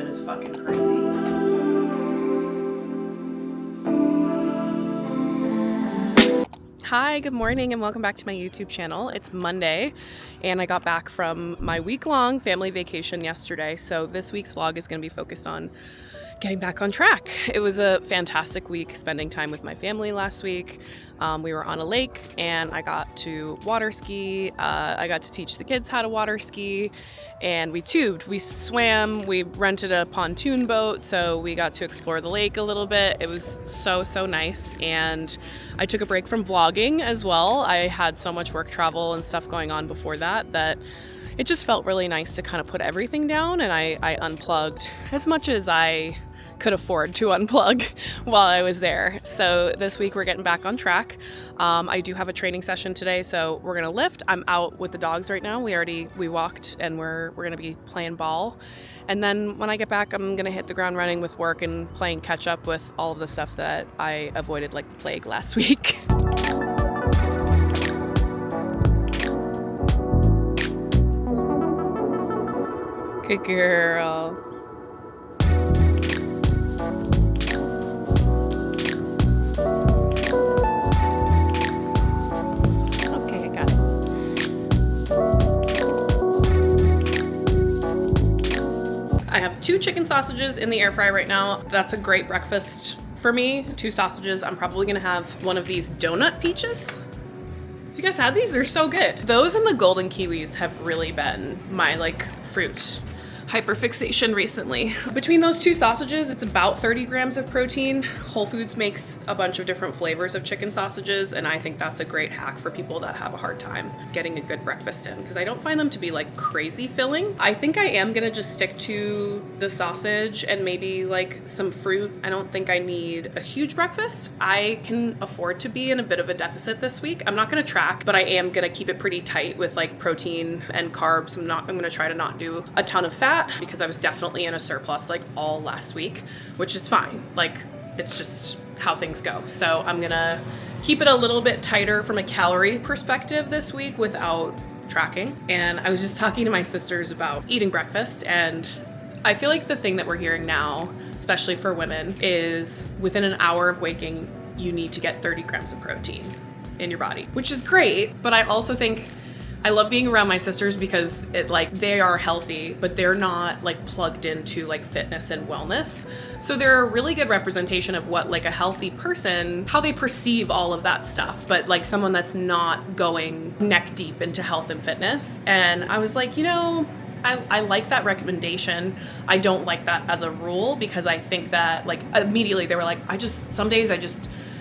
is fucking crazy. Hi, good morning, and welcome back to my YouTube channel. It's Monday, and I got back from my week-long family vacation yesterday, so this week's vlog is going to be focused on getting back on track. It was a fantastic week spending time with my family last week. We were on a lake, and I got to water ski. I got to teach the kids how to water ski, and we tubed, we swam, we rented a pontoon boat, so we got to explore the lake a little bit. It was so nice, and I took a break from vlogging as well. I had so much work travel and stuff going on before that it just felt really nice to kind of put everything down, and I unplugged as much as I could afford to unplug while I was there. So this week we're getting back on track. I do have a training session today, so we're gonna lift. I'm out with the dogs right now. We walked, and we're gonna be playing ball. And then when I get back, I'm gonna hit the ground running with work and playing catch up with all of the stuff that I avoided like the plague last week. Good girl. I have 2 chicken sausages in the air fryer right now. That's a great breakfast for me. 2 sausages. I'm probably gonna have one of these donut peaches. Have you guys had these? They're so good. Those and the golden kiwis have really been my fruit hyperfixation recently. Between those 2 sausages, it's about 30 grams of protein. Whole Foods makes a bunch of different flavors of chicken sausages, and I think that's a great hack for people that have a hard time getting a good breakfast in, because I don't find them to be crazy filling. I think I am gonna just stick to the sausage and maybe some fruit. I don't think I need a huge breakfast. I can afford to be in a bit of a deficit this week. I'm not gonna track, but I am gonna keep it pretty tight with protein and carbs. I'm gonna try to not do a ton of fat, because I was definitely in a surplus all last week, which is fine. It's just how things go. So I'm gonna keep it a little bit tighter from a calorie perspective this week without tracking. And I was just talking to my sisters about eating breakfast, and I feel like the thing that we're hearing now, especially for women, is within an hour of waking, you need to get 30 grams of protein in your body, which is great. But I also think I love being around my sisters because they are healthy, but they're not plugged into fitness and wellness. So they're a really good representation of what a healthy person, how they perceive all of that stuff, but someone that's not going neck deep into health and fitness. And I was I like that recommendation. I don't like that as a rule, because I think that immediately they were some days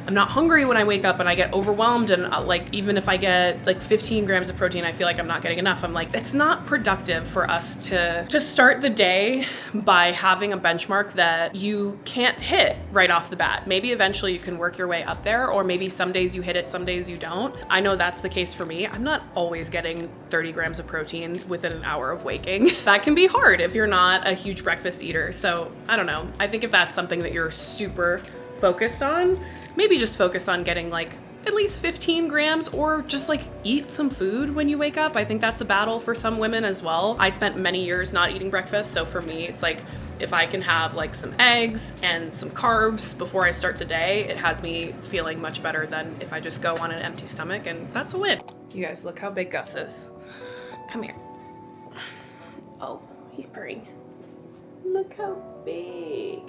I'm not hungry when I wake up, and I get overwhelmed, and even if I get 15 grams of protein, I feel like I'm not getting enough. I'm it's not productive for us to start the day by having a benchmark that you can't hit right off the bat. Maybe eventually you can work your way up there, or maybe some days you hit it, some days you don't. I know that's the case for me. I'm not always getting 30 grams of protein within an hour of waking. That can be hard if you're not a huge breakfast eater. So I don't know. I think if that's something that you're super focused on, maybe just focus on getting at least 15 grams, or just eat some food when you wake up. I think that's a battle for some women as well. I spent many years not eating breakfast, so for me it's if I can have some eggs and some carbs before I start the day, it has me feeling much better than if I just go on an empty stomach, and that's a win. You guys, look how big Gus is. Come here. Oh, he's purring. Look how big.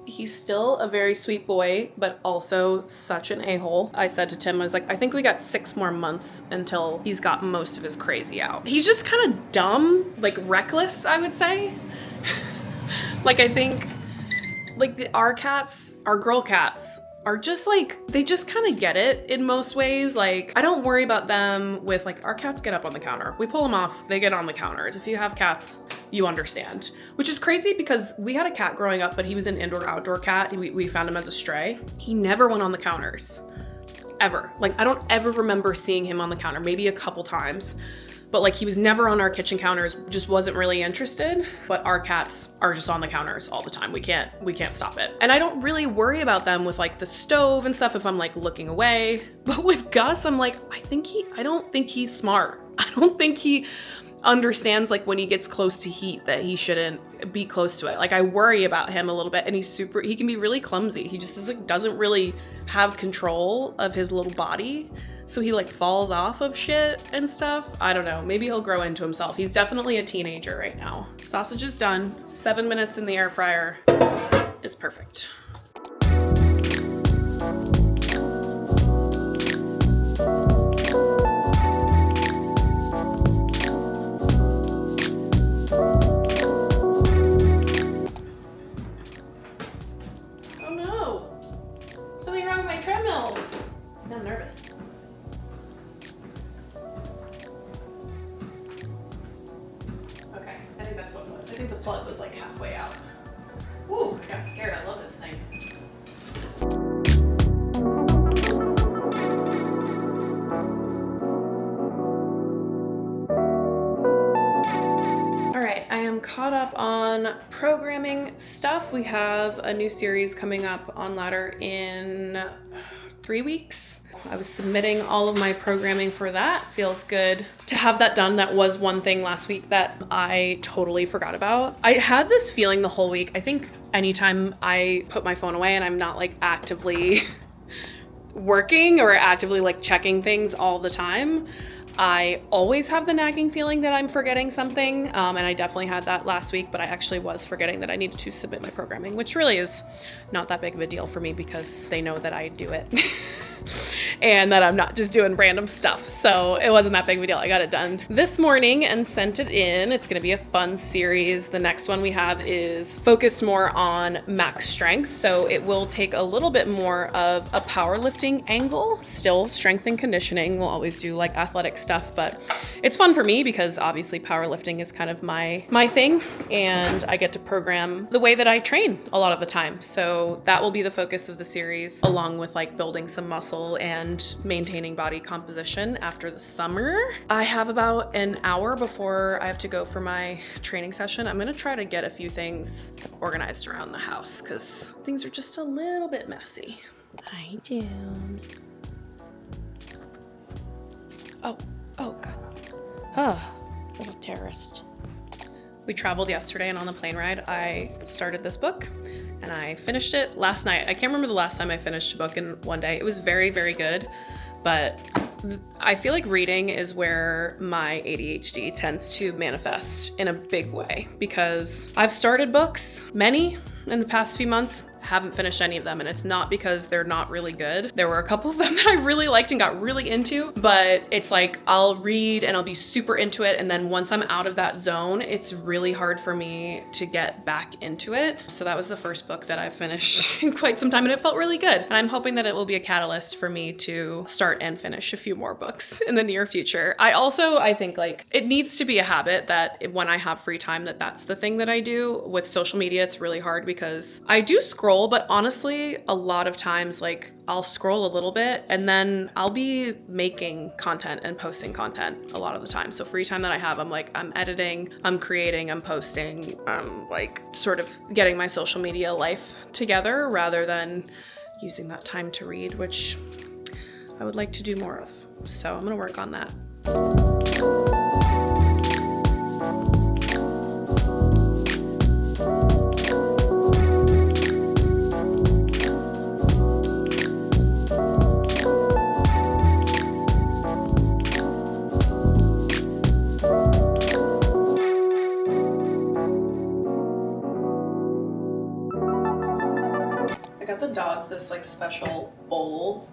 He's still a very sweet boy, but also such an a-hole. I said to Tim, I was I think we got 6 more months until he's got most of his crazy out. He's just kind of dumb, reckless, I would say. I think, our cats, our girl cats, are just they just kind of get it in most ways. I don't worry about them with our cats get up on the counter. We pull them off, they get on the counters. If you have cats, you understand. Which is crazy, because we had a cat growing up, but he was an indoor-outdoor cat. We found him as a stray. He never went on the counters, ever. I don't ever remember seeing him on the counter, maybe a couple times. But he was never on our kitchen counters, just wasn't really interested. But our cats are just on the counters all the time. We can't stop it. And I don't really worry about them with the stove and stuff if I'm looking away. But with Gus, I'm I don't think he's smart. I don't think he understands like when he gets close to heat that he shouldn't be close to it. Like I worry about him a little bit, and he can be really clumsy. He just doesn't really have control of his little body. So he like falls off of shit and stuff. I don't know, maybe he'll grow into himself. He's definitely a teenager right now. Sausage is done. 7 minutes in the air fryer is perfect. I think the plug was like halfway out. Ooh, I got scared. I love this thing. All right, I am caught up on programming stuff. We have a new series coming up on Ladder in 3 weeks. I was submitting all of my programming for that. Feels good to have that done. That was one thing last week that I totally forgot about. I had this feeling the whole week. I think anytime I put my phone away and I'm not like actively working or actively like checking things all the time, I always have the nagging feeling that I'm forgetting something. And I definitely had that last week, but I actually was forgetting that I needed to submit my programming, which really is not that big of a deal for me because they know that I do it. And that I'm not just doing random stuff. So it wasn't that big of a deal. I got it done this morning and sent it in. It's going to be a fun series. The next one we have is focused more on max strength. So it will take a little bit more of a powerlifting angle. Still strength and conditioning. We'll always do like athletic stuff, but it's fun for me because obviously powerlifting is kind of my thing, and I get to program the way that I train a lot of the time. So that will be the focus of the series, along with like building some muscle and maintaining body composition after the summer. I have about an hour before I have to go for my training session. I'm gonna try to get a few things organized around the house because things are just a little bit messy. Hi, June. Oh God. Oh, little terrorist. We traveled yesterday, and on the plane ride, I started this book and I finished it last night. I can't remember the last time I finished a book in one day. It was very, very good, but I feel like reading is where my ADHD tends to manifest in a big way because I've started books, many in the past few months, haven't finished any of them, and it's not because they're not really good. There were a couple of them that I really liked and got really into, but it's like I'll read and I'll be super into it, and then once I'm out of that zone, it's really hard for me to get back into it. So that was the first book that I finished in quite some time, and it felt really good. And I'm hoping that it will be a catalyst for me to start and finish a few more books in the near future. I think like it needs to be a habit that when I have free time, that's the thing that I do. With social media, it's really hard because I do scroll, but honestly, a lot of times, like I'll scroll a little bit and then I'll be making content and posting content a lot of the time. So free time that I have, I'm editing, I'm creating, I'm posting, I'm like sort of getting my social media life together rather than using that time to read, which I would like to do more of. So I'm gonna work on that. I got the dogs this like special bowl.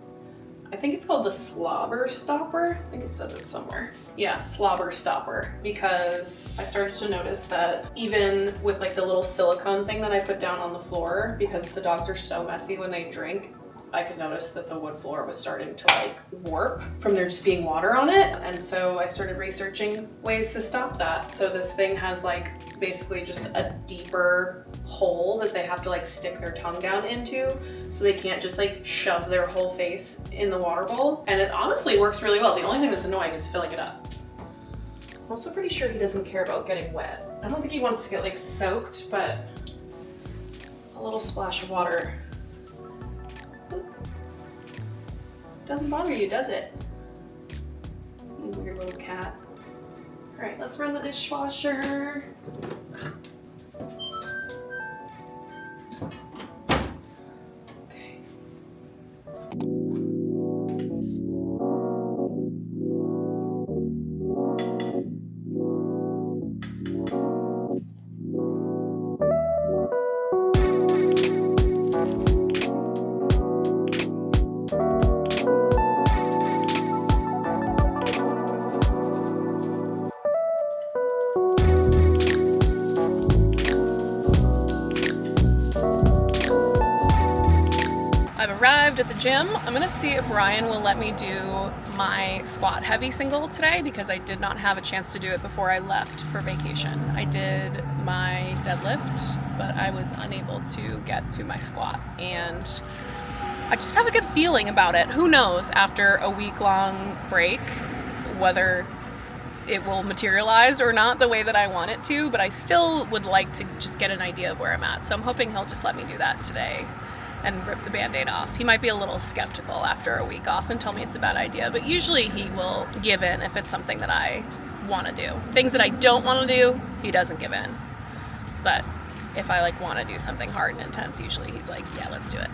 I think it's called the slobber stopper. I think it says it somewhere. Yeah, slobber stopper, because I started to notice that even with like the little silicone thing that I put down on the floor, because the dogs are so messy when they drink, I could notice that the wood floor was starting to like warp from there just being water on it. And so I started researching ways to stop that. So this thing has like basically just a deeper hole that they have to like stick their tongue down into, so they can't just like shove their whole face in the water bowl. And it honestly works really well. The only thing that's annoying is filling it up. I'm also pretty sure he doesn't care about getting wet. I don't think he wants to get like soaked, but a little splash of water doesn't bother you, does it? You weird little cat. All right, let's run the dishwasher. I've arrived at the gym. I'm gonna see if Ryan will let me do my squat heavy single today because I did not have a chance to do it before I left for vacation. I did my deadlift, but I was unable to get to my squat, and I just have a good feeling about it. Who knows after a week-long break whether it will materialize or not the way that I want it to, but I still would like to just get an idea of where I'm at. So I'm hoping he'll just let me do that today and rip the Band-Aid off. He might be a little skeptical after a week off and tell me it's a bad idea, but usually he will give in if it's something that I want to do. Things that I don't want to do, he doesn't give in. But if I want to do something hard and intense, usually he's like, yeah, let's do it.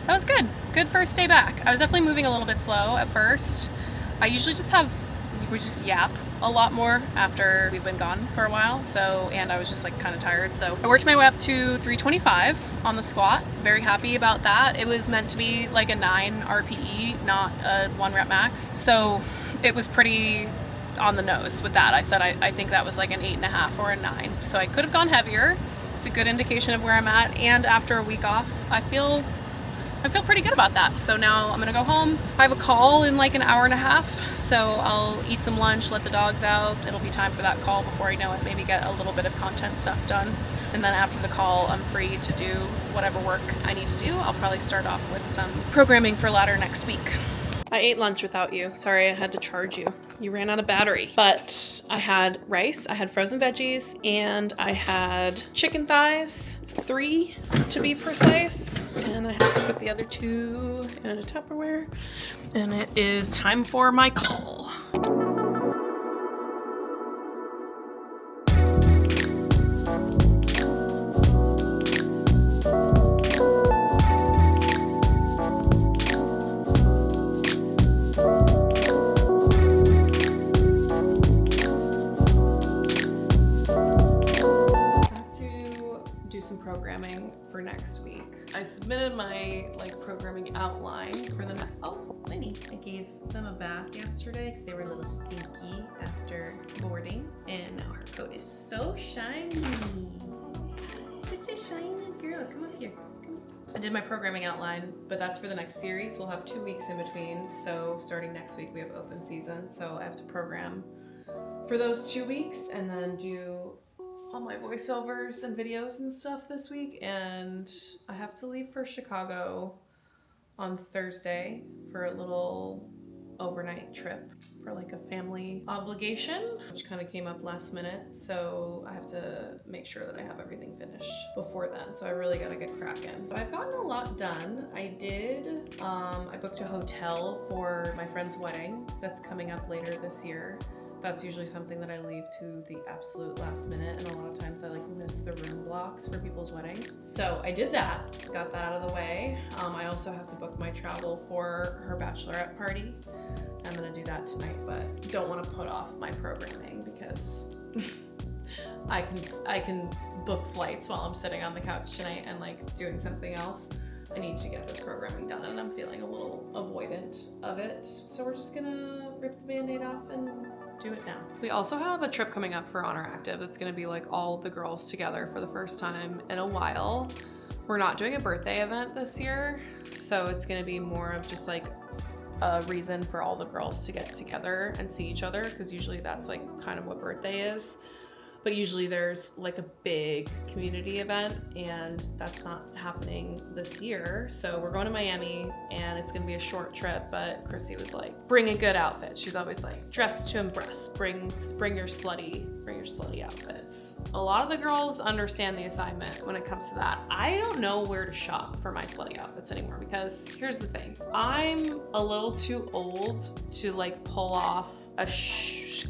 That was good. Good first day back. I was definitely moving a little bit slow at first. I usually we just yap a lot more after we've been gone for a while. And I was just kind of tired. So I worked my way up to 325 on the squat. Very happy about that. It was meant to be like a 9 RPE, not a 1 rep max. So it was pretty on the nose with that. I said I think that was like an 8.5 or a 9. So I could have gone heavier. It's a good indication of where I'm at. And after a week off, I feel pretty good about that. So now I'm gonna go home. I have a call in like an hour and a half, so I'll eat some lunch, let the dogs out. It'll be time for that call before I know it, maybe get a little bit of content stuff done. And then after the call, I'm free to do whatever work I need to do. I'll probably start off with some programming for ladder next week. I ate lunch without you. Sorry, I had to charge you. You ran out of battery. But I had rice, I had frozen veggies, and I had chicken thighs, 3 to be precise. And I have to put the other 2 in a Tupperware. And it is time for my call. Programming for next week. I submitted my programming outline for the Lenny. I gave them a bath yesterday because they were a little stinky after boarding, and now her coat is so shiny. Such a shiny girl. Come up here. Come. I did my programming outline, but that's for the next series. We'll have 2 weeks in between, so starting next week we have open season, so I have to program for those 2 weeks and then do all my voiceovers and videos and stuff this week. And I have to leave for Chicago on Thursday for a little overnight trip for a family obligation, which kind of came up last minute. So I have to make sure that I have everything finished before then. So I really got to get cracking. But I've gotten a lot done. I booked a hotel for my friend's wedding that's coming up later this year. That's usually something that I leave to the absolute last minute, and a lot of times I miss the room blocks for people's weddings. So I did that, got that out of the way. I also have to book my travel for her bachelorette party. I'm gonna do that tonight, but don't want to put off my programming because I can book flights while I'm sitting on the couch tonight and doing something else. I need to get this programming done, and I'm feeling a little avoidant of it. So we're just gonna rip the Band-Aid off and Do it now. We also have a trip coming up for Honor Active. It's gonna be like all the girls together for the first time in a while. We're not doing a birthday event this year, so it's gonna be more of just like a reason for all the girls to get together and see each other, because usually that's like kind of what birthday is. But usually there's like a big community event, and that's not happening this year. So we're going to Miami, and it's gonna be a short trip, but Chrissy was like, bring a good outfit. She's always like, dress to impress, bring your slutty outfits. A lot of the girls understand the assignment when it comes to that. I don't know where to shop for my slutty outfits anymore, because here's the thing. I'm a little too old to like pull off a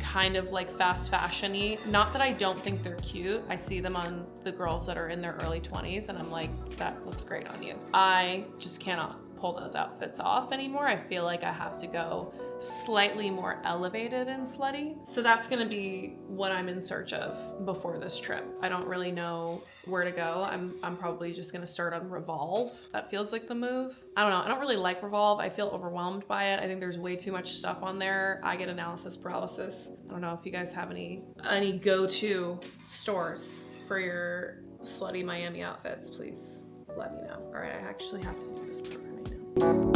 kind of like fast fashion-y. Not that I don't think they're cute. I see them on the girls that are in their early 20s and I'm like, that looks great on you. I just cannot pull those outfits off anymore. I feel like I have to go slightly more elevated and slutty. So that's gonna be what I'm in search of before this trip. I don't really know where to go. I'm probably just gonna start on Revolve. That feels like the move. I don't know. I don't really like Revolve. I feel overwhelmed by it. I think there's way too much stuff on there. I get analysis paralysis. I don't know if you guys have any go-to stores for your slutty Miami outfits. Please let me know. All right, I actually have to do this programming now.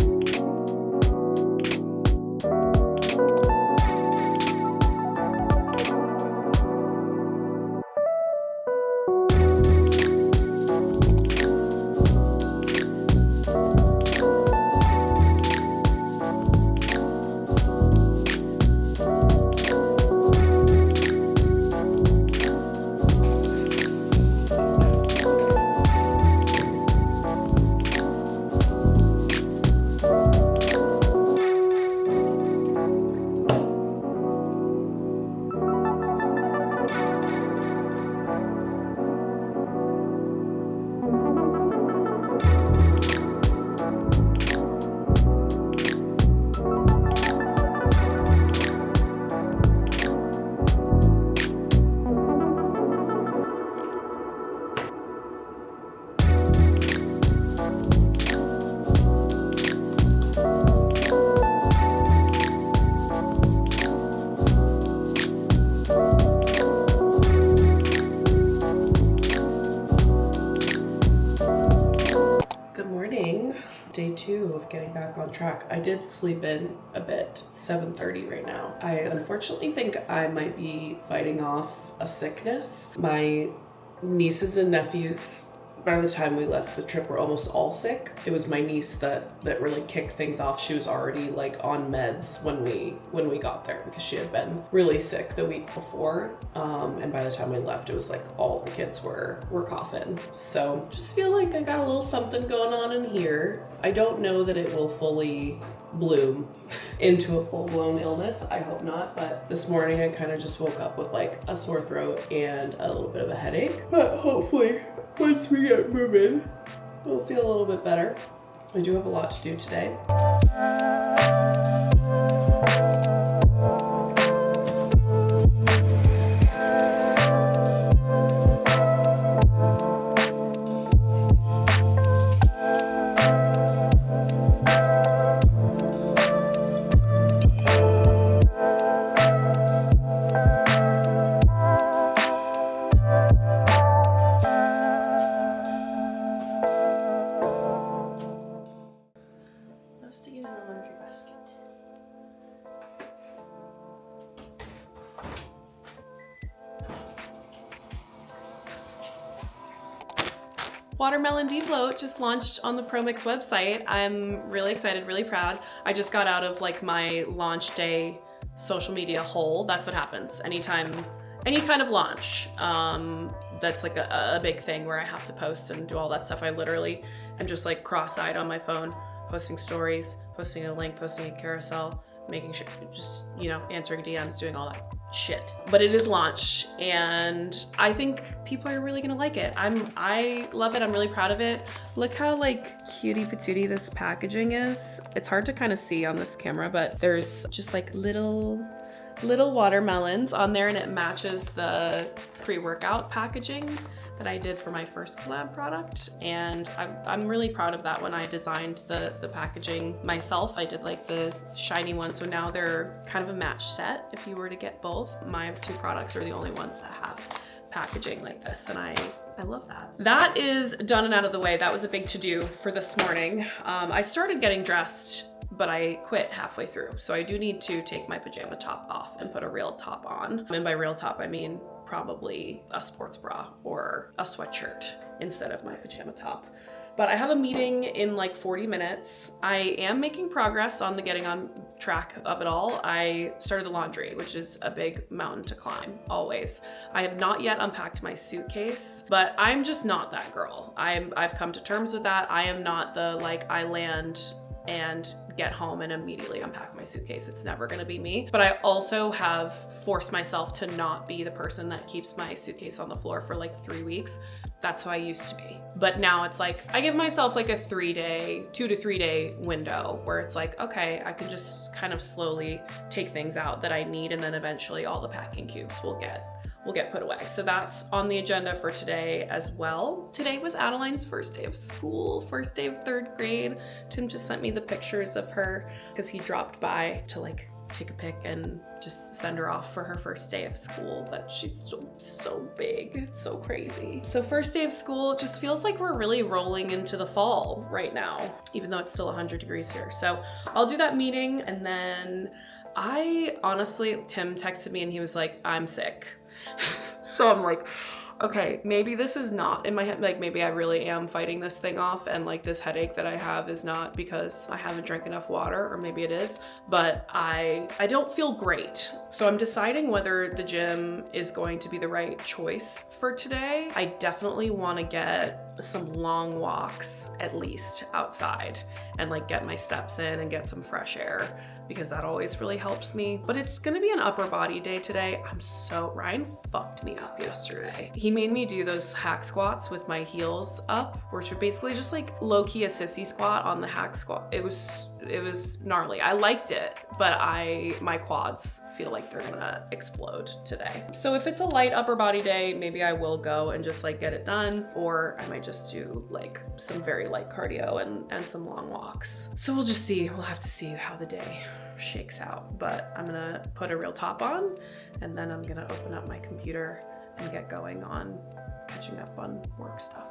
Day 2 of getting back on track. I did sleep in a bit. It's 7:30 right now. I unfortunately think I might be fighting off a sickness. My nieces and nephews, by the time we left the trip, were almost all sick. It was my niece that really kicked things off. She was already like on meds when we got there, because she had been really sick the week before. And by the time we left, it was like all the kids were coughing. So just feel like I got a little something going on in here. I don't know that it will fully bloom into a full-blown illness. I hope not. But this morning I kind of just woke up with like a sore throat and a little bit of a headache. But hopefully once we get moving, we'll feel a little bit better. I do have a lot to do today. Watermelon Defloat just launched on the PROMIX website. I'm really excited, really proud. I just got out of like my launch day social media hole. That's what happens anytime, any kind of launch. That's like a big thing where I have to post and do all that stuff. I literally am just like cross-eyed on my phone, posting stories, posting a link, posting a carousel, making sure, just, you know, answering DMs, doing all that shit. But it is launch, and I think people are really gonna like it. I love it. I'm really proud of it. Look how like cutie patootie this packaging is. It's hard to kind of see on this camera, but there's just like little watermelons on there, and it matches the pre-workout packaging that I did for my first collab product, and I'm really proud of that. When I designed the packaging myself, I did like the shiny one, so now they're kind of a match set if you were to get both. My two products are the only ones that have packaging like this, and I love that. That is done and out of the way. That was a big to-do for this morning. I started getting dressed, but I quit halfway through, so I do need to take my pajama top off and put a real top on. And by real top, I mean probably a sports bra or a sweatshirt instead of my pajama top. But I have a meeting in like 40 minutes. I am making progress on the getting on track of it all. I started the laundry, which is a big mountain to climb, always. I have not yet unpacked my suitcase, but I'm just not that girl. I've come to terms with that. I am not the like I land and get home and immediately unpack my suitcase. It's never gonna be me. But I also have forced myself to not be the person that keeps my suitcase on the floor for like 3 weeks. That's how I used to be. But now it's like, I give myself like a 2 to 3 day window where it's like, okay, I can just kind of slowly take things out that I need, and then eventually all the packing cubes will get put away. So that's on the agenda for today as well. Today was Adeline's first day of school, first day of 3rd grade. Tim just sent me the pictures of her because he dropped by to like take a pic and just send her off for her first day of school, but she's so big. It's so crazy. So first day of school just feels like we're really rolling into the fall right now, even though it's still 100 degrees here. So I'll do that meeting, and then Tim texted me and he was like, I'm sick. So I'm like, okay, maybe this is not in my head, like maybe I really am fighting this thing off, and like this headache that I have is not because I haven't drank enough water, or maybe it is, but I don't feel great. So I'm deciding whether the gym is going to be the right choice for today. I definitely want to get some long walks at least outside and like get my steps in and get some fresh air, because that always really helps me. But it's gonna be an upper body day today. Ryan fucked me up yesterday. He made me do those hack squats with my heels up, which are basically just like low-key a sissy squat on the hack squat. It was gnarly. I liked it, but my quads feel like they're gonna explode today. So if it's a light upper body day, maybe I will go and just like get it done, or I might just do like some very light cardio and some long walks. So we'll just see. We'll have to see how the day shakes out, but I'm gonna put a real top on, and then I'm gonna open up my computer and get going on catching up on work stuff.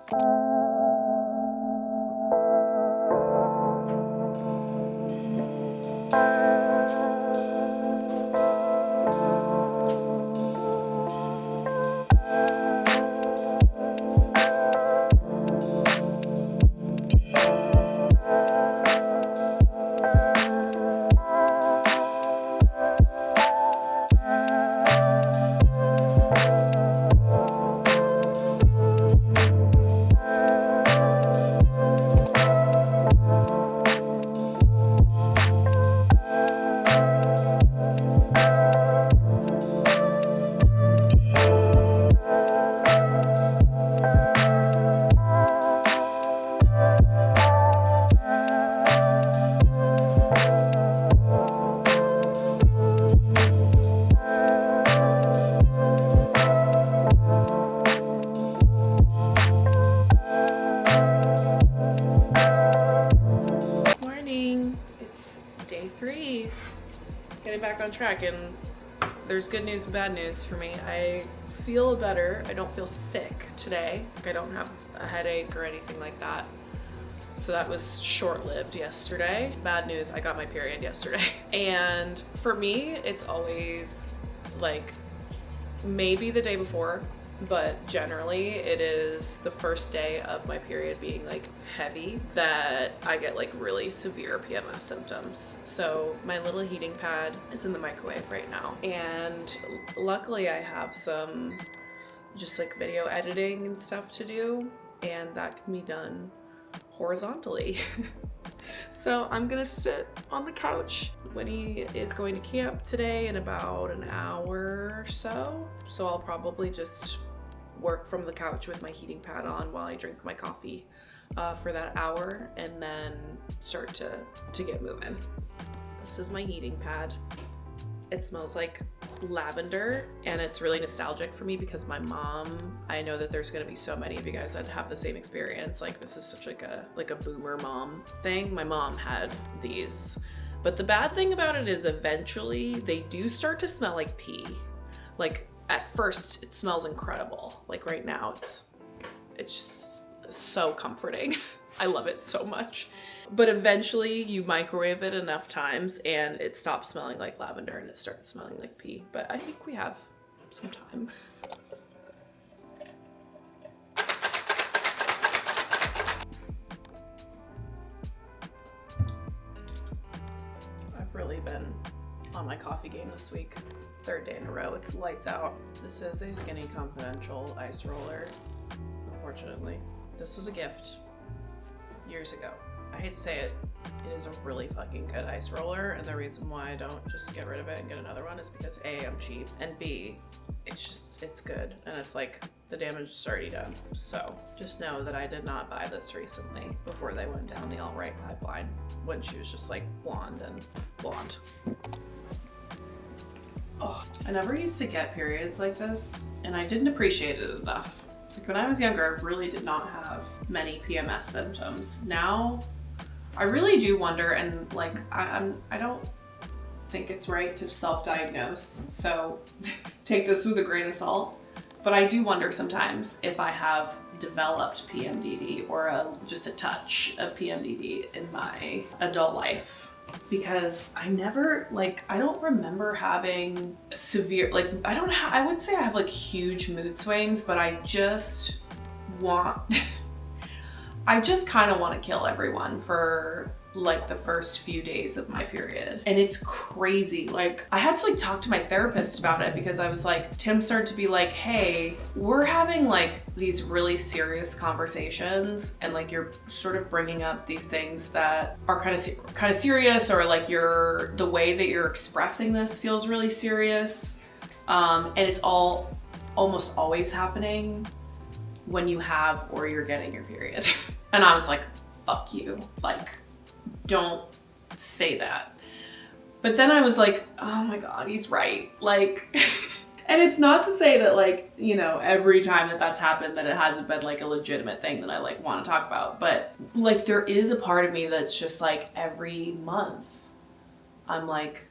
Back on track, and there's good news and bad news for me. I feel better. I don't feel sick today. I don't have a headache or anything like that. So that was short-lived yesterday. Bad news, I got my period yesterday. And for me, it's always like maybe the day before, but generally it is the first day of my period being like heavy that I get like really severe PMS symptoms. So my little heating pad is in the microwave right now, and luckily I have some just like video editing and stuff to do, and that can be done horizontally. So I'm gonna sit on the couch. Winnie is going to camp today in about an hour or so. So I'll probably just work from the couch with my heating pad on while I drink my coffee for that hour, and then start to get moving. This is my heating pad. It smells like lavender, and it's really nostalgic for me because my mom, I know that there's gonna be so many of you guys that have the same experience. Like, this is such like a boomer mom thing. My mom had these, but the bad thing about it is eventually they do start to smell like pee. Like, at first it smells incredible. Like right now it's just so comforting. I love it so much. But eventually you microwave it enough times and it stops smelling like lavender and it starts smelling like pee. But I think we have some time. I've really been on my coffee game this week. 3rd day in a row, it's lights out. This is a Skinny Confidential ice roller, unfortunately. This was a gift years ago. I hate to say it, it is a really fucking good ice roller, and the reason why I don't just get rid of it and get another one is because A, I'm cheap, and B, it's good, and it's like the damage is already done. So just know that I did not buy this recently before they went down the alt-right pipeline when she was just like blonde and blonde. Oh, I never used to get periods like this, and I didn't appreciate it enough. Like when I was younger, I really did not have many PMS symptoms. Now, I really do wonder, and like I don't think it's right to self-diagnose, so take this with a grain of salt. But I do wonder sometimes if I have developed PMDD or just a touch of PMDD in my adult life. Because I don't remember having severe, like, I wouldn't say I have like huge mood swings, but I just kind of want to kill everyone for like the first few days of my period. And it's crazy. Like, I had to like talk to my therapist about it because I was like, Tim started to be like, hey, we're having like these really serious conversations, and like you're sort of bringing up these things that are kind of serious, or like the way that you're expressing this feels really serious. And it's almost always happening when you have or you're getting your period. And I was like, fuck you. Like, don't say that. But then I was like, oh my God, he's right. Like, and it's not to say that like, you know, every time that that's happened that it hasn't been like a legitimate thing that I like want to talk about. But like, there is a part of me that's just like, every month I'm like,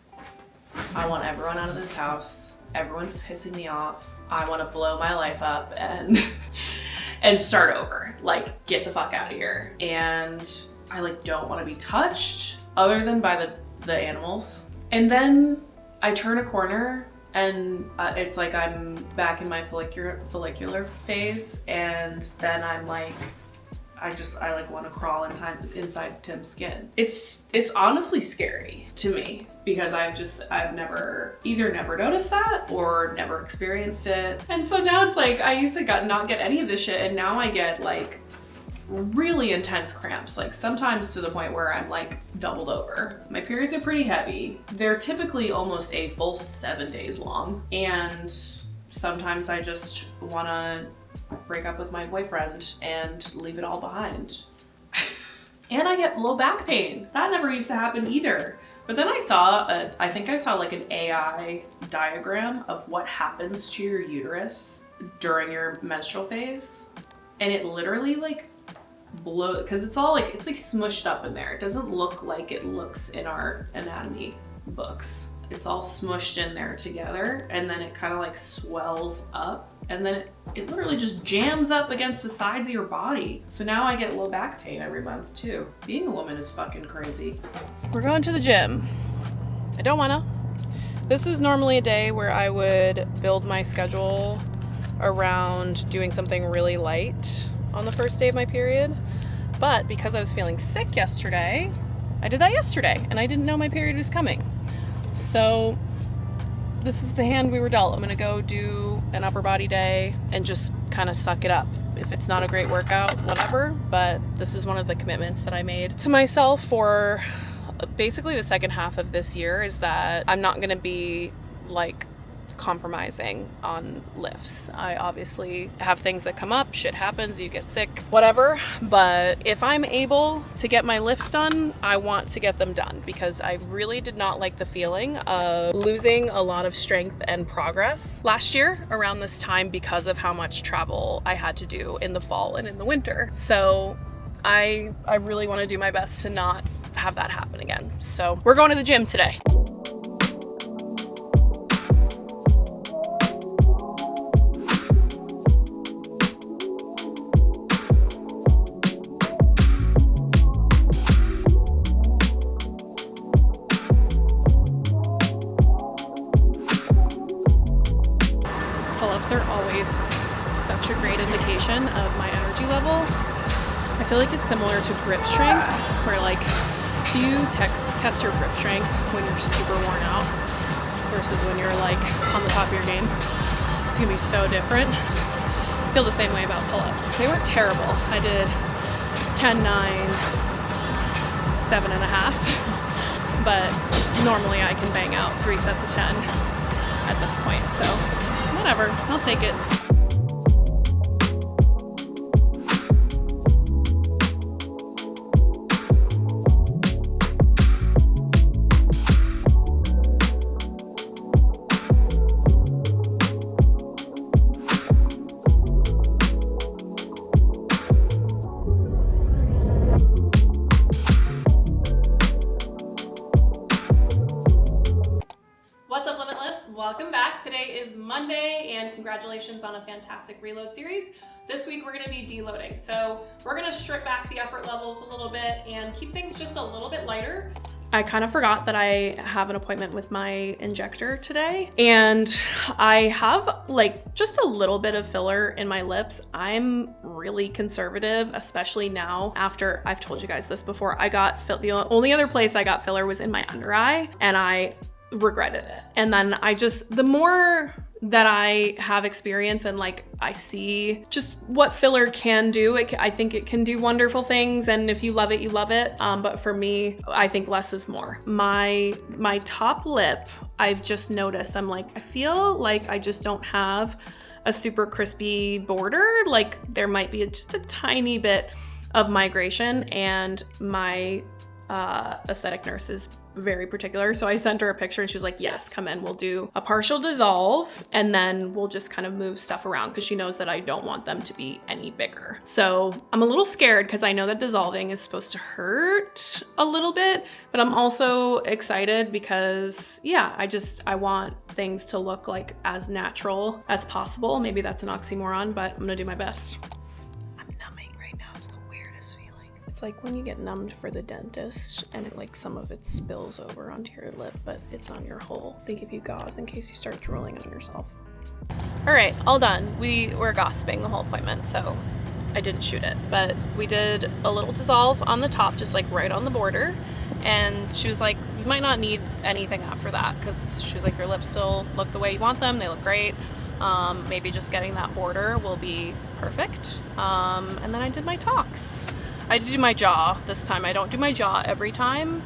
I want everyone out of this house. Everyone's pissing me off. I want to blow my life up and start over. Like, get the fuck out of here. And I like don't want to be touched other than by the animals. And then I turn a corner and it's like I'm back in my follicular phase, and then I'm like, I like want to crawl inside Tim's skin. It's honestly scary to me because I've never noticed that or never experienced it. And so now it's like, I used to not get any of this shit, and now I get like really intense cramps, like sometimes to the point where I'm like doubled over. My periods are pretty heavy. They're typically almost a full 7 days long. And sometimes I just wanna break up with my boyfriend and leave it all behind. And I get low back pain. That never used to happen either. But then I think I saw like an AI diagram of what happens to your uterus during your menstrual phase. And it literally like because it's like smushed up in there. It doesn't look like it looks in our anatomy books. It's all smushed in there together, and then it kind of like swells up, and then it literally just jams up against the sides of your body. So now I get low back pain every month too. Being a woman is fucking crazy. We're going to the gym. I don't wanna. This is normally a day where I would build my schedule around doing something really light on the first day of my period. But because I was feeling sick yesterday, I did that yesterday, and I didn't know my period was coming. So this is the hand we were dealt. I'm gonna go do an upper body day and just kind of suck it up. If it's not a great workout, whatever, but this is one of the commitments that I made to myself for basically the second half of this year, is that I'm not gonna be like compromising on lifts. I obviously have things that come up, shit happens, you get sick, whatever. But if I'm able to get my lifts done, I want to get them done, because I really did not like the feeling of losing a lot of strength and progress last year around this time because of how much travel I had to do in the fall and in the winter. So I really want to do my best to not have that happen again. So we're going to the gym today. Pull-ups are always such a great indication of my energy level. I feel like it's similar to grip strength, where like if you test your grip strength when you're super worn out versus when you're like on the top of your game, it's gonna be so different. I feel the same way about pull-ups. They weren't terrible. I did 10, 9, 7.5, but normally I can bang out 3 sets of 10 at this point, so whatever, I'll take it. What's up, Limitless? Welcome back. Today is Monday, and congratulations on a fantastic reload series. This week we're going to be deloading. So we're going to strip back the effort levels a little bit and keep things just a little bit lighter. I kind of forgot that I have an appointment with my injector today, and I have like just a little bit of filler in my lips. I'm really conservative, especially now after I've told you guys this before. The only other place I got filler was in my under eye, and I regretted it. And then the more that I have experience and like I see just what filler can do, I think it can do wonderful things, and if you love it, you love it. But for me, I think less is more. My top lip, I've just noticed, I feel like I just don't have a super crispy border. Like there might be just a tiny bit of migration, and my aesthetic nurse is very particular. So I sent her a picture and she was like, yes, come in, we'll do a partial dissolve, and then we'll just kind of move stuff around, because she knows that I don't want them to be any bigger. So I'm a little scared because I know that dissolving is supposed to hurt a little bit, but I'm also excited because yeah, I want things to look like as natural as possible. Maybe that's an oxymoron, but I'm gonna do my best. It's like when you get numbed for the dentist and it some of it spills over onto your lip, but it's on your hole. They give you gauze in case you start drooling on yourself. All right, all done. We were gossiping the whole appointment, so I didn't shoot it, but we did a little dissolve on the top, just like right on the border. And she was like, you might not need anything after that, because she was like, your lips still look the way you want them. They look great. Maybe just getting that border will be perfect. And then I did my talks. I did do my jaw this time. I don't do my jaw every time,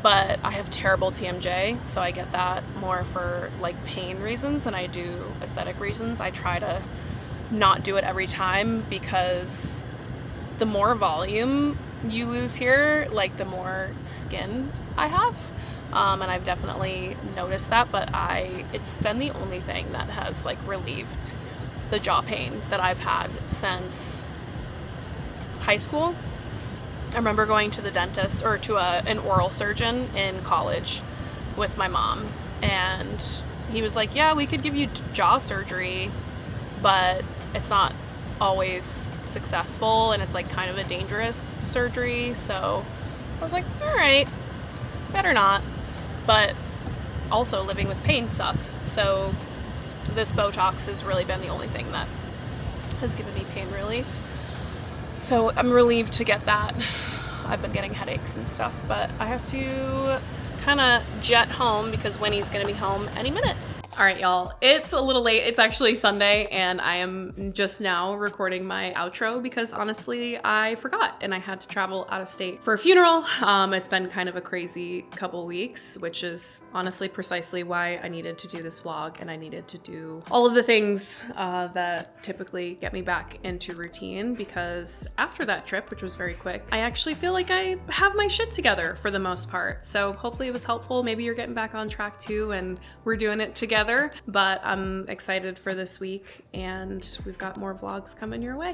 but I have terrible TMJ, so I get that more for like pain reasons than I do aesthetic reasons. I try to not do it every time, because the more volume you lose here, like the more skin I have. And I've definitely noticed that, but it's been the only thing that has like relieved the jaw pain that I've had since high school. I remember going to the dentist, or to an oral surgeon in college with my mom, and he was like, yeah, we could give you jaw surgery, but it's not always successful, and it's like kind of a dangerous surgery. So I was like, all right, better not. But also living with pain sucks, so this Botox has really been the only thing that has given me pain relief. So I'm relieved to get that. I've been getting headaches and stuff, but I have to kind of jet home because Winnie's gonna be home any minute. All right, y'all, it's a little late. It's actually Sunday and I am just now recording my outro because honestly, I forgot and I had to travel out of state for a funeral. It's been kind of a crazy couple weeks, which is honestly precisely why I needed to do this vlog and I needed to do all of the things that typically get me back into routine, because after that trip, which was very quick, I actually feel like I have my shit together for the most part. So hopefully it was helpful. Maybe you're getting back on track too and we're doing it together. But I'm excited for this week and we've got more vlogs coming your way.